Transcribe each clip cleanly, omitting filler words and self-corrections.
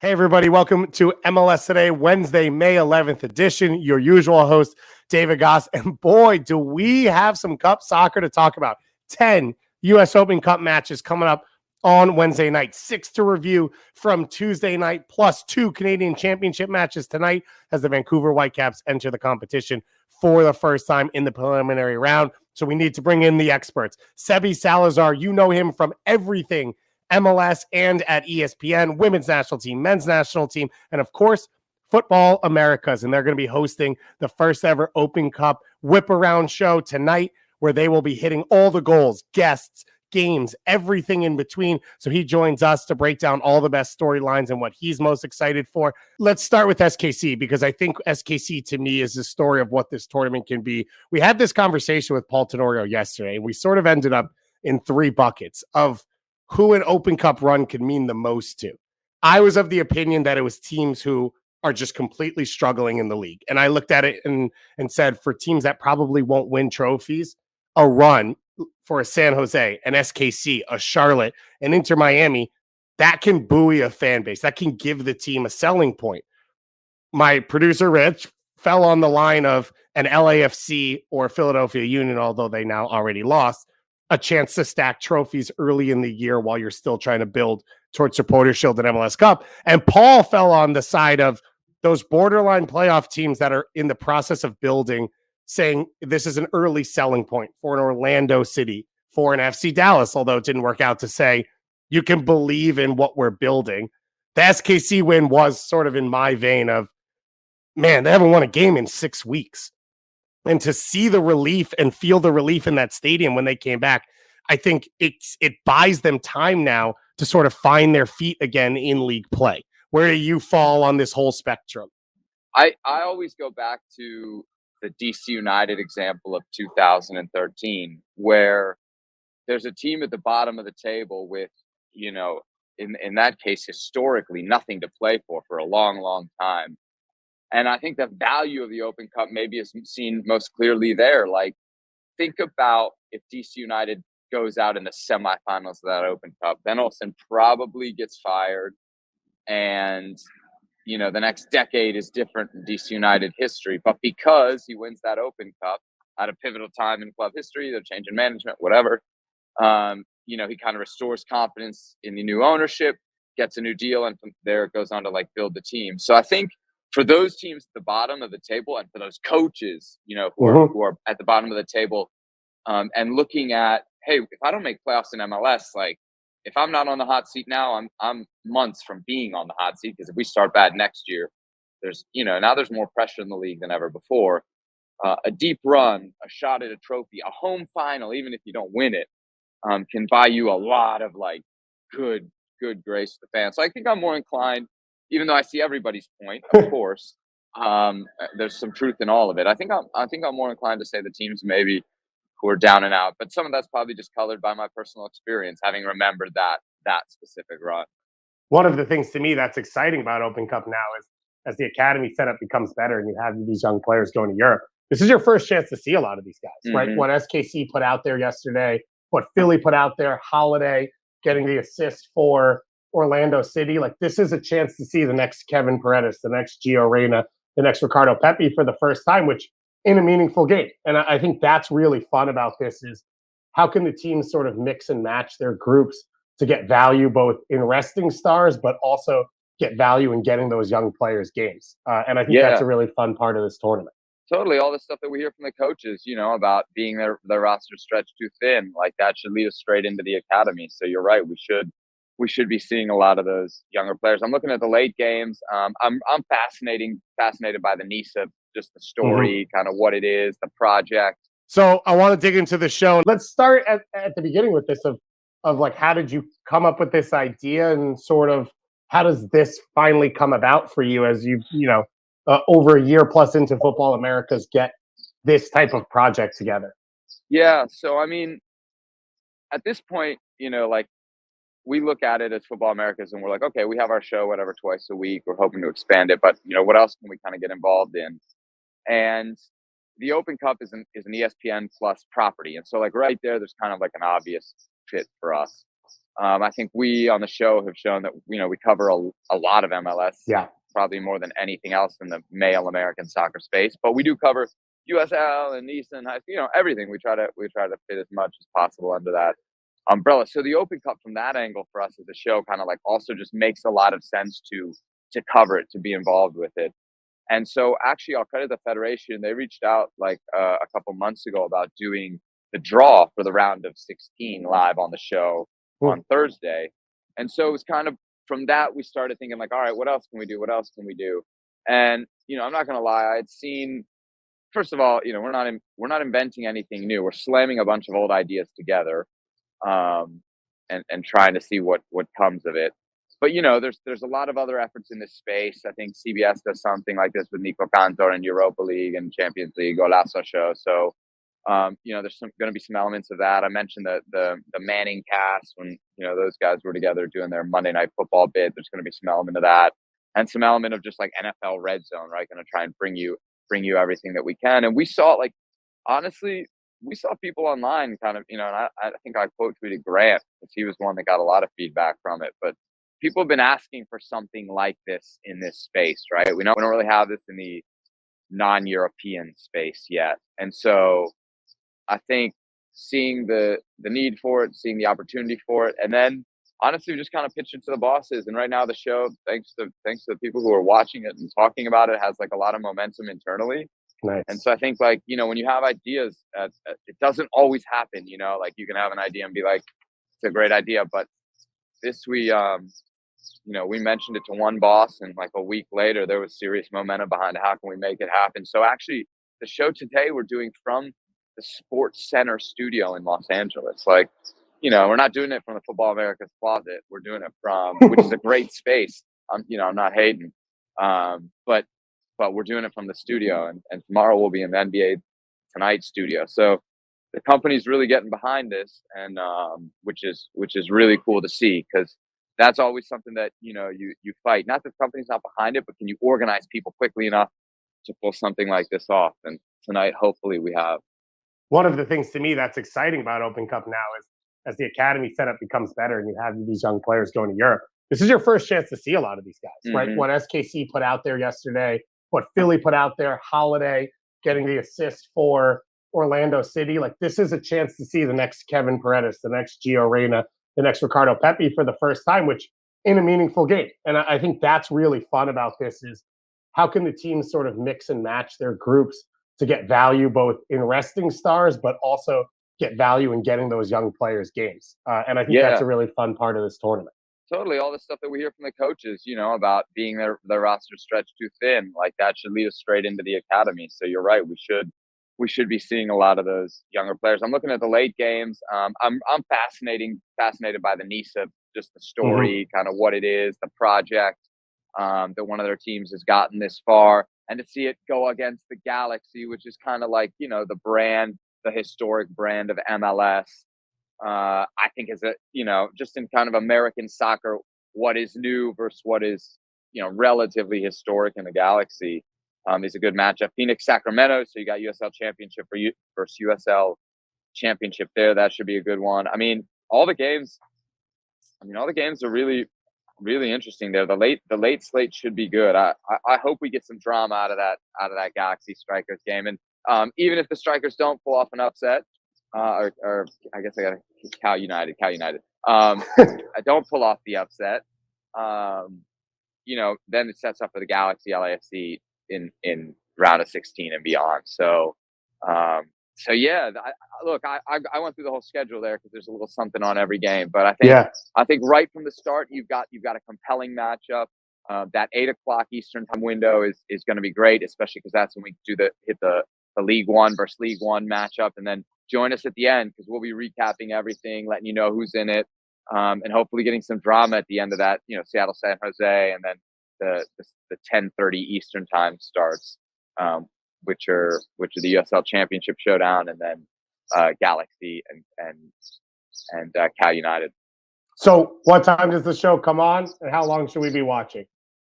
Hey, everybody. Welcome to MLS Today, Wednesday, May 11th edition. Your usual host, David Goss. And boy, do we have some Cup soccer to talk about. 10 U.S. Open Cup matches coming up on Wednesday night, 6 to review from Tuesday night, plus 2 Canadian Championship matches tonight as the Vancouver Whitecaps enter the competition for the first time in the preliminary round. So we need to bring in the experts. Sebi Salazar, you know him from everything MLS and at ESPN, women's national team, men's national team, and of course, Football Americas. And they're going to be hosting the first ever Open Cup Whiparound show tonight, where they will be hitting all the goals, guests, games, everything in between. So he joins us to break down all the best storylines and what he's most excited for. Let's start with SKC, because I think SKC to me is the story of what this tournament can be. We had this conversation with Paul Tenorio yesterday, and we sort of ended up in 3 buckets of who an Open Cup run could mean the most to. I was of the opinion that it was teams who are just completely struggling in the league. And I looked at it and said, for teams that probably won't win trophies, a run for a San Jose, an SKC, a Charlotte, an Inter Miami, that can buoy a fan base. That can give the team a selling point. My producer, Rich, fell on the line of an LAFC or Philadelphia Union, although they now already lost, a chance to stack trophies early in the year while you're still trying to build towards Supporters Shield and MLS Cup. And Paul fell on the side of those borderline playoff teams that are in the process of building, saying this is an early selling point for an Orlando City, for an FC Dallas, although it didn't work out, to say you can believe in what we're building. The SKC win was sort of in my vein of, man, they haven't won a game in 6 weeks. And to see the relief and feel the relief in that stadium when they came back, I think it buys them time now to sort of find their feet again in league play. Where do you fall on this whole spectrum? I always go back to the DC United example of 2013, where there's a team at the bottom of the table with, in that case, historically, nothing to play for a long, long time. And I think the value of the Open Cup maybe is seen most clearly there. Like, think about if DC United goes out in the semifinals of that Open Cup, then Olsen probably gets fired. And, the next decade is different in DC United history. But because he wins that Open Cup at a pivotal time in club history, they're changing management, whatever, he kind of restores confidence in the new ownership, gets a new deal, and from there it goes on to build the team. So I think for those teams at the bottom of the table, and for those coaches, who are at the bottom of the table, and looking at, hey, if I don't make playoffs in MLS, if I'm not on the hot seat now, I'm months from being on the hot seat, because if we start bad next year, there's now there's more pressure in the league than ever before. A deep run, a shot at a trophy, a home final, even if you don't win it, can buy you a lot of good grace to the fans. So I think I'm more inclined, even though I see everybody's point, of course, there's some truth in all of it. I think I'm more inclined to say the teams maybe who are down and out, but some of that's probably just colored by my personal experience, having remembered that specific run. One of the things to me that's exciting about Open Cup now is, as the academy setup becomes better and you have these young players going to Europe, this is your first chance to see a lot of these guys, right? What SKC put out there yesterday, what Philly put out there, Holiday getting the assist for Orlando City. This is a chance to see the next Kevin Paredes, the next Gio Reyna, the next Ricardo Pepi for the first time, which in a meaningful game. And I think that's really fun about this, is how can the teams sort of mix and match their groups to get value both in resting stars, but also get value in getting those young players games. And I think that's a really fun part of this tournament. Totally. All the stuff that we hear from the coaches, about being their roster stretched too thin, that should lead us straight into the academy. So you're right. We should be seeing a lot of those younger players. I'm looking at the late games. I'm fascinated by the NISA, just the story, kind of what it is, the project. So I want to dig into the show. Let's start at the beginning with this of how did you come up with this idea, and sort of how does this finally come about for you as you've, over a year plus into Football Americas, get this type of project together? Yeah. So, I mean, at this point, we look at it as Football Americas and we're like, okay, we have our show, whatever, twice a week. We're hoping to expand it, but what else can we kind of get involved in? And the Open Cup is an ESPN Plus property. And so right there's kind of an obvious fit for us. I think we on the show have shown that we cover a lot of MLS, Yeah. probably more than anything else in the male American soccer space. But we do cover USL and Easton High, everything. We try to fit as much as possible under that umbrella. So the Open Cup from that angle for us as a show kind of like also just makes a lot of sense to cover it, to be involved with it. And so actually I'll credit the Federation. They reached out like a couple months ago about doing the draw for the round of 16 live on the show on Thursday. And so it was kind of from that we started thinking like, all right, what else can we do? What else can we do? And I'm not going to lie, I had seen, first of all, we're not inventing anything new. We're slamming a bunch of old ideas together, and trying to see what comes of it. But there's a lot of other efforts in this space. I think CBS does something like this with Nico Cantor in Europa League and Champions League, Golazo show. So there's going to be some elements of that. I mentioned the Manning cast when those guys were together doing their Monday Night Football bit. There's going to be some element of that, and some element of just like NFL Red Zone, right? Going to try and bring you everything that we can. And we saw, like, honestly, we saw people online kind of, and I think I quote tweeted Grant because he was one that got a lot of feedback from it. But people have been asking for something like this in this space, right? We don't really have this in the non-European space yet, and so I think seeing the need for it, seeing the opportunity for it, and then honestly, we just kind of pitched it to the bosses. And right now, the show, thanks to the people who are watching it and talking about it, has like a lot of momentum internally. Nice. And so I think, like, when you have ideas, it doesn't always happen. Like you can have an idea and be like, it's a great idea, but this we mentioned it to one boss, and like a week later, there was serious momentum behind how can we make it happen. So actually, the show today we're doing from the Sports Center studio in Los Angeles. Like, we're not doing it from the Football America's closet. We're doing it from, which is a great space. I'm not hating, but we're doing it from the studio, and tomorrow we'll be in the NBA Tonight studio. So the company's really getting behind this, and which is really cool to see, because that's always something that you fight. Not that the company's not behind it, but can you organize people quickly enough to pull something like this off? And tonight, hopefully, we have. One of the things to me that's exciting about Open Cup now is as the academy setup becomes better and you have these young players going to Europe, this is your first chance to see a lot of these guys, right? What SKC put out there yesterday, what Philly put out there, Holiday getting the assist for Orlando City. Like, this is a chance to see the next Kevin Paredes, the next Gio Reyna, the next Ricardo Pepi for the first time, which in a meaningful game. And I think that's really fun about this is how can the teams sort of mix and match their groups to get value both in resting stars, but also get value in getting those young players games. And I think that's a really fun part of this tournament. Totally. All the stuff that we hear from the coaches, about being their roster stretched too thin, like that should lead us straight into the academy. So you're right. We should be seeing a lot of those younger players. I'm looking at the late games. I'm fascinated by the NISA, just the story, kind of what it is, the project, that one of their teams has gotten this far. And to see it go against the Galaxy, which is kind of like, the brand, the historic brand of MLS, I think is just in kind of American soccer, what is new versus what is, relatively historic in the Galaxy, is a good matchup. Phoenix, Sacramento. So you got USL Championship versus USL Championship there. That should be a good one. I mean, all the games are really, really interesting there. The late slate should be good. I hope we get some drama out of that Galaxy Strikers game, and even if the Strikers don't pull off an upset, or I guess I got to Cal United. I don't pull off the upset. Then it sets up for the Galaxy LAFC in round of 16 and beyond. So yeah, I went through the whole schedule there because there's a little something on every game. But I think right from the start, you've got a compelling matchup. That 8:00 Eastern time window is going to be great, especially because that's when we hit the League One versus League One matchup, and then join us at the end because we'll be recapping everything, letting you know who's in it, and hopefully getting some drama at the end of that. Seattle, San Jose, and then the 10:30 Eastern time starts. Which are the USL Championship showdown, and then Galaxy and Cal United. So, what time does the show come on, and how long should we be watching?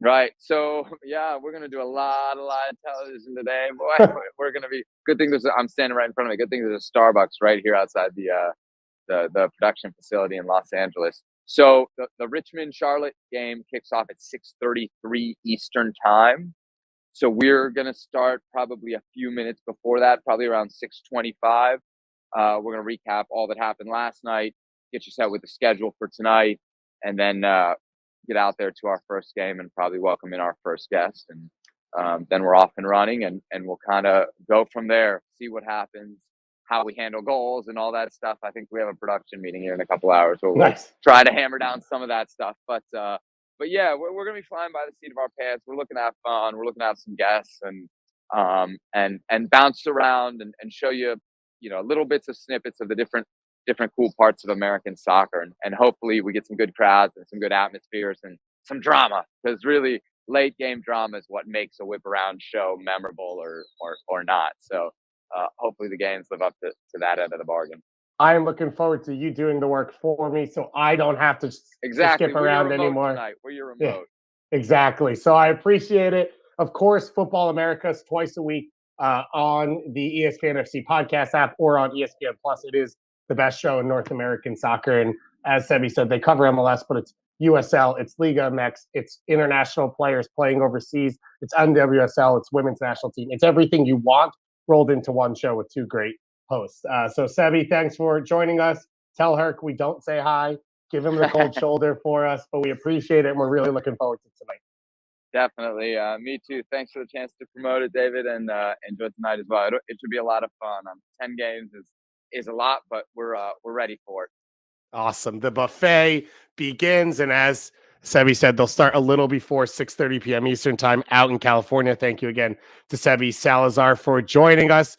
Right. So, yeah, we're gonna do a lot of live television today. Boy, we're gonna be. Good thing I'm standing right in front of me. Good thing there's a Starbucks right here outside the the production facility in Los Angeles. So the Richmond Charlotte game kicks off at 6:33 Eastern time. So we're gonna start probably a few minutes before that, probably around 6:25. We're gonna recap all that happened last night, get you set with the schedule for tonight, and then get out there to our first game and probably welcome in our first guest. And then we're off and running, and we'll kind of go from there, see what happens, how we handle goals and all that stuff. I think we have a production meeting here in a couple hours where we'll try to hammer down some of that stuff. But yeah, we're gonna be flying by the seat of our pants. We're looking to have fun. We're looking to have some guests and bounce around and show you, little bits of snippets of the different cool parts of American soccer, and hopefully we get some good crowds and some good atmospheres and some drama, because really late game drama is what makes a Whiparound show memorable or not. So hopefully the games live up to that end of the bargain. I am looking forward to you doing the work for me, so I don't have to skip around anymore. Tonight. We're your remote. Yeah, exactly. So I appreciate it. Of course, Football Americas twice a week on the ESPN FC podcast app or on ESPN Plus. It is the best show in North American soccer. And as Sebi said, they cover MLS, but it's USL, it's Liga MX, it's international players playing overseas, it's NWSL, it's women's national team. It's everything you want rolled into one show with two great hosts. So Sebi, thanks for joining us. Tell Herc we don't say hi. Give him the cold shoulder for us, but we appreciate it, and we're really looking forward to tonight. Definitely. Me too. Thanks for the chance to promote it, David, and enjoy tonight as well. It should be a lot of fun. 10 games is a lot, but we're ready for it. Awesome. The buffet begins, and as Sebi said, they'll start a little before 6:30 p.m. Eastern time out in California. Thank you again to Sebi Salazar for joining us.